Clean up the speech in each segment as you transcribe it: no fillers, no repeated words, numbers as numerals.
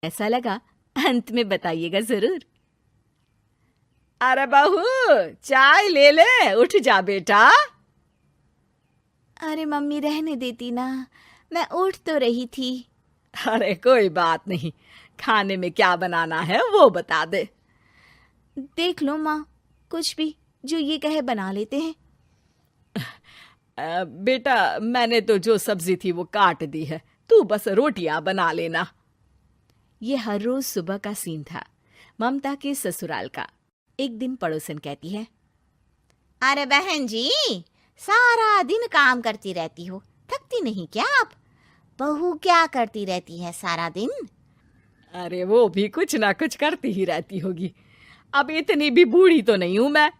ऐसा लगा अंत में बताइएगा जरूर। अरे बहू, चाय ले ले, उठ जा बेटा। अरे मम्मी रहने देती ना, मैं उठ तो रही थी। अरे कोई बात नहीं, खाने में क्या बनाना है वो बता दे। देख लो माँ, कुछ भी जो ये कहे बना लेते हैं। बेटा, मैंने तो जो सब्जी थी वो काट दी है, तू बस रोटियां बना लेना। ये हर रोज सुबह का सीन था ममता के ससुराल का। एक दिन पड़ोसन कहती है, अरे बहन जी, सारा दिन काम करती रहती हो, थकती नहीं क्या आप? बहू क्या करती रहती है सारा दिन? अरे वो भी कुछ ना कुछ करती ही रहती होगी। अब इतनी भी बूढ़ी तो नहीं हूं मैं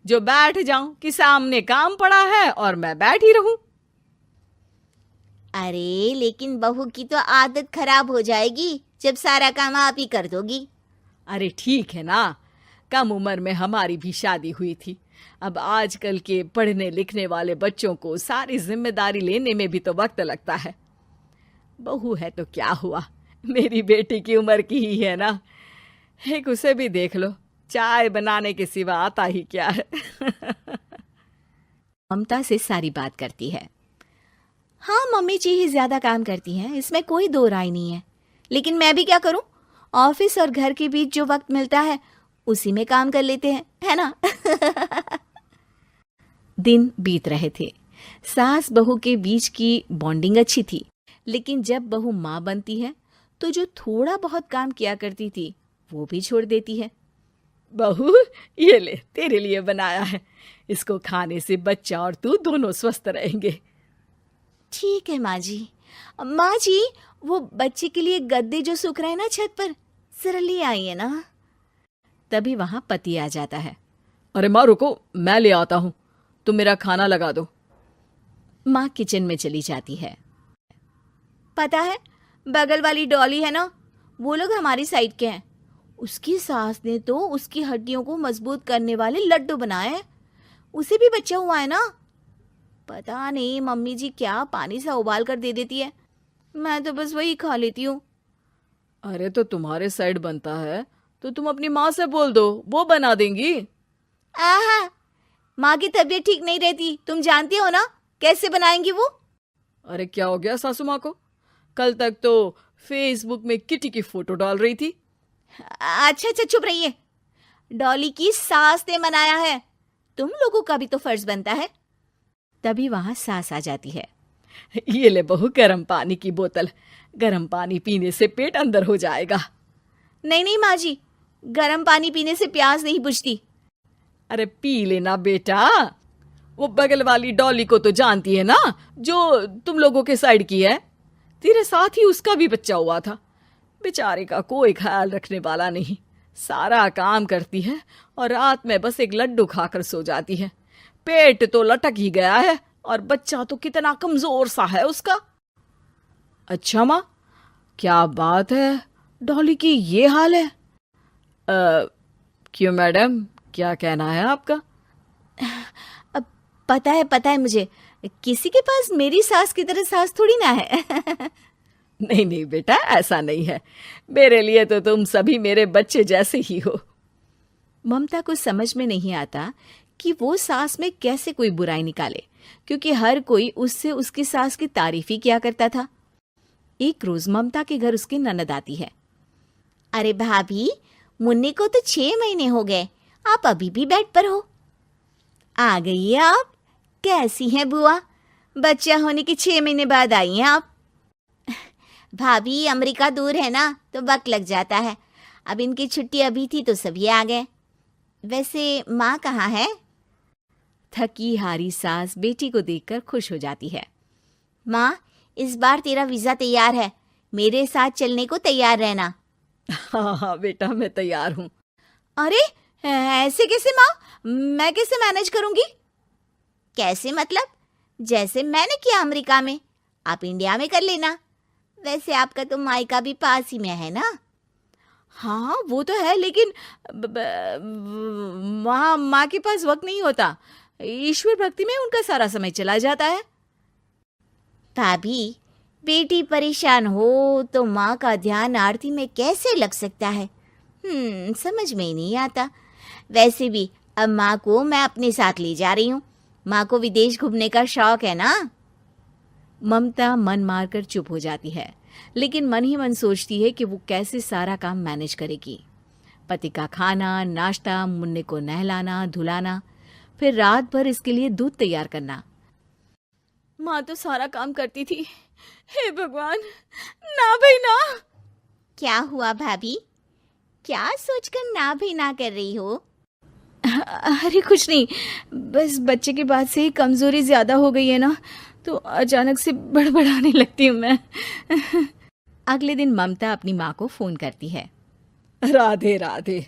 जो बैठ जाऊं कि सामने काम पड़ा है और मैं बैठी रहूं। अरे लेकिन बहू की तो आदत खराब हो जाएगी जब सारा काम आप ही कर दोगी। अरे ठीक है ना, कम उम्र में हमारी भी शादी हुई थी। अब आजकल के पढ़ने लिखने वाले बच्चों को सारी जिम्मेदारी लेने में भी तो वक्त लगता है। बहू है तो क्या हुआ, मेरी बेटी की उम्र की ही है ना। एक उसे भी देख लो, चाय बनाने के सिवा आता ही क्या है। ममता से सारी बात करती है। हाँ, मम्मी जी ही ज्यादा काम करती हैं, इसमें कोई दो राय नहीं है। लेकिन मैं भी क्या करूं, ऑफिस और घर के बीच जो वक्त मिलता है उसी में काम कर लेते हैं, है ना। दिन बीत रहे थे। सास बहू के बीच की बॉन्डिंग अच्छी थी, लेकिन जब बहू माँ बनती है तो जो थोड़ा बहुत काम किया करती थी वो भी छोड़ देती है। बहू, ये ले, तेरे लिए बनाया है। इसको खाने से बच्चा और तू दोनों स्वस्थ रहेंगे। ठीक है माँ जी। माँ जी, वो बच्चे के लिए गद्दे जो सूख रहे हैं ना छत पर, जरा ले आइए ना। तभी वहां पति आ जाता है। अरे माँ रुको, मैं ले आता हूँ, तुम मेरा खाना लगा दो। माँ किचन में चली जाती है। पता है, बगल वाली डॉली है ना, वो लोग हमारी साइड के हैं। उसकी सास ने तो उसकी हड्डियों को मजबूत करने वाले लड्डू बनाए हैं। उसे भी बच्चा हुआ है ना। पता नहीं मम्मी जी क्या पानी सा उबाल कर दे देती है, मैं तो बस वही खा लेती हूँ। अरे तो तुम्हारे साइड बनता है तो तुम अपनी माँ से बोल दो, वो बना देंगी। आहा, माँ की तबीयत ठीक नहीं रहती, तुम जानती हो ना, कैसे बनाएंगी वो। अरे क्या हो गया सासू माँ को? कल तक तो फेसबुक में किटी की फोटो डाल रही थी। अच्छा अच्छा, चुप रहिए। डॉली की सास ने मनाया है, तुम लोगों का भी तो फर्ज बनता है। तभी वहां सास आ जाती है। ये ले बहू, गर्म पानी की बोतल, गर्म पानी पीने से पेट अंदर हो जाएगा। नहीं नहीं माँ जी, गर्म पानी पीने से प्यास नहीं बुझती। अरे पी लेना बेटा। वो बगल वाली डॉली को तो जानती है ना, जो तुम लोगों के साइड की है। तेरे साथ ही उसका भी बच्चा हुआ था। बेचारे का कोई ख्याल रखने वाला नहीं, सारा काम करती है और रात में बस एक लड्डू खाकर सो जाती है। पेट तो लटक ही गया है और बच्चा तो कितना कमजोर सा है उसका। अच्छा माँ, क्या बात है, डॉली की ये हाल है? क्यों मैडम, क्या कहना है आपका? अब पता है मुझे, किसी के पास मेरी सास की तरह सास थोड़ी ना है। नहीं नहीं बेटा, ऐसा नहीं है। मेरे लिए तो तुम सभी मेरे बच्चे जैसे ही हो। ममता को समझ में नहीं आता कि वो सास में कैसे कोई बुराई निकाले, क्योंकि हर कोई उससे उसकी सास की तारीफ ही किया करता था। एक रोज ममता के घर उसकी ननद आती है। अरे भाभी, मुन्नी को तो 6 महीने हो गए, आप अभी भी बेड पर हो। आ गई है आप? कैसी हैं बुआ? बच्चा होने के 6 महीने बाद आई हैं आप? भाभी, अमेरिका दूर है ना तो वक्त लग जाता है। अब इनकी छुट्टी अभी थी तो सभी आ गए। वैसे माँ कहाँ है? थकी हारी सास बेटी को देखकर खुश हो जाती है। माँ, इस बार तेरा वीजा तैयार है, मेरे साथ चलने को तैयार रहना। हाँ हाँ बेटा, मैं तैयार हूँ। अरे ऐसे कैसे माँ, मैं कैसे मैनेज करूंगी? कैसे मतलब? जैसे मैंने किया अमेरिका में, आप इंडिया में कर लेना। वैसे आपका तो मायका भी पास ही में है ना। हाँ वो तो है, लेकिन वहाँ माँ के पास वक्त नहीं होता। ईश्वर भक्ति में उनका सारा समय चला जाता है। भाभी, बेटी परेशान हो तो माँ का ध्यान आरती में कैसे लग सकता है? समझ में ही नहीं आता। वैसे भी अब माँ को मैं अपने साथ ले जा रही हूँ। माँ को विदेश घूमने का शौक है ना। ममता मन मारकर चुप हो जाती है, लेकिन मन ही मन सोचती है कि वो कैसे सारा काम मैनेज करेगी। पति का खाना, नाश्ता, मुन्ने को नहलाना, धुलाना, फिर रात भर इसके लिए दूध तैयार करना। माँ तो सारा काम करती थी। हे भगवान, ना भाई ना। क्या हुआ भाभी? क्या सोचकर ना भी ना कर रही हो? अरे कुछ नहीं, बस बच्चे के बाद से ही कमजोरी ज्यादा हो गई है ना, तो अचानक से बड़बड़ाने लगती हूँ मैं। अगले दिन ममता अपनी माँ को फोन करती है। राधे राधे।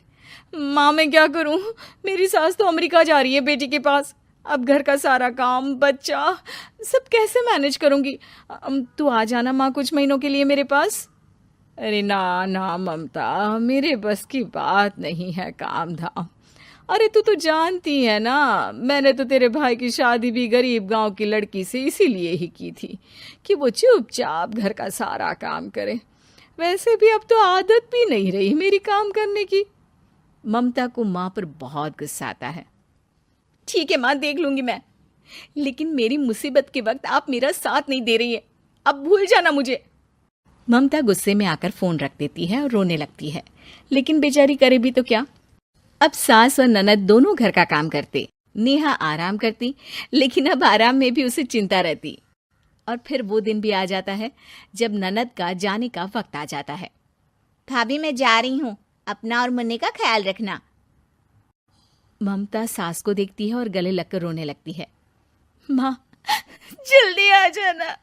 माँ मैं क्या करूं, मेरी सास तो अमेरिका जा रही है बेटी के पास। अब घर का सारा काम, बच्चा, सब कैसे मैनेज करूंगी। तू आ जाना माँ कुछ महीनों के लिए मेरे पास। अरे ना ना ममता, मेरे बस की बात नहीं है काम धाम। अरे तू तो जानती है ना, मैंने तो तेरे भाई की शादी भी गरीब गांव की लड़की से इसीलिए ही की थी कि वो चुपचाप घर का सारा काम करे। वैसे भी अब तो आदत भी नहीं रही मेरी काम करने की। ममता को माँ पर बहुत गुस्सा आता है। ठीक है माँ, देख लूंगी मैं, लेकिन मेरी मुसीबत के वक्त आप मेरा साथ नहीं दे रही है, अब भूल जाना मुझे। ममता गुस्से में आकर फोन रख देती है और रोने लगती है, लेकिन बेचारी करे भी तो क्या। अब सास और ननद दोनों घर का काम करते, नेहा आराम करती, लेकिन अब आराम में भी उसे चिंता रहती। और फिर वो दिन भी आ जाता है जब ननद का जाने का वक्त आ जाता है। भाभी मैं जा रही हूँ, अपना और मुन्ने का ख्याल रखना। ममता सास को देखती है और गले लगकर रोने लगती है। माँ जल्दी आ जाना।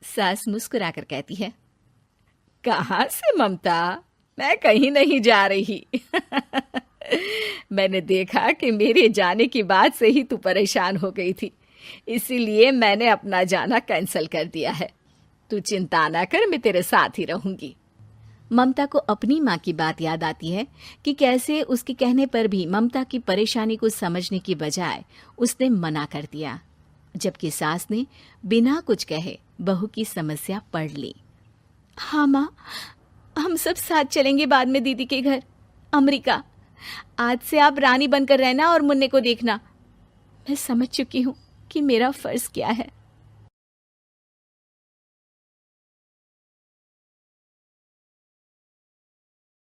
सास मुस्कुराकर कहती है, कहाँ से ममता, मैं कहीं नहीं जा रही। मैंने देखा कि मेरे जाने की बात से ही तू परेशान हो गई थी, इसीलिए मैंने अपना जाना कैंसिल कर दिया है। तू चिंता ना कर, मैं तेरे साथ ही रहूंगी। ममता को अपनी माँ की बात याद आती है कि कैसे उसके कहने पर भी ममता की परेशानी को समझने की बजाय उसने मना कर दिया, जबकि सास ने बिना कुछ कहे बहू की समस्या पढ़ ली। हाँ माँ, हम सब साथ चलेंगे बाद में दीदी के घर अमेरिका। आज से आप रानी बनकर रहना और मुन्ने को देखना। मैं समझ चुकी हूँ कि मेरा फर्ज क्या है।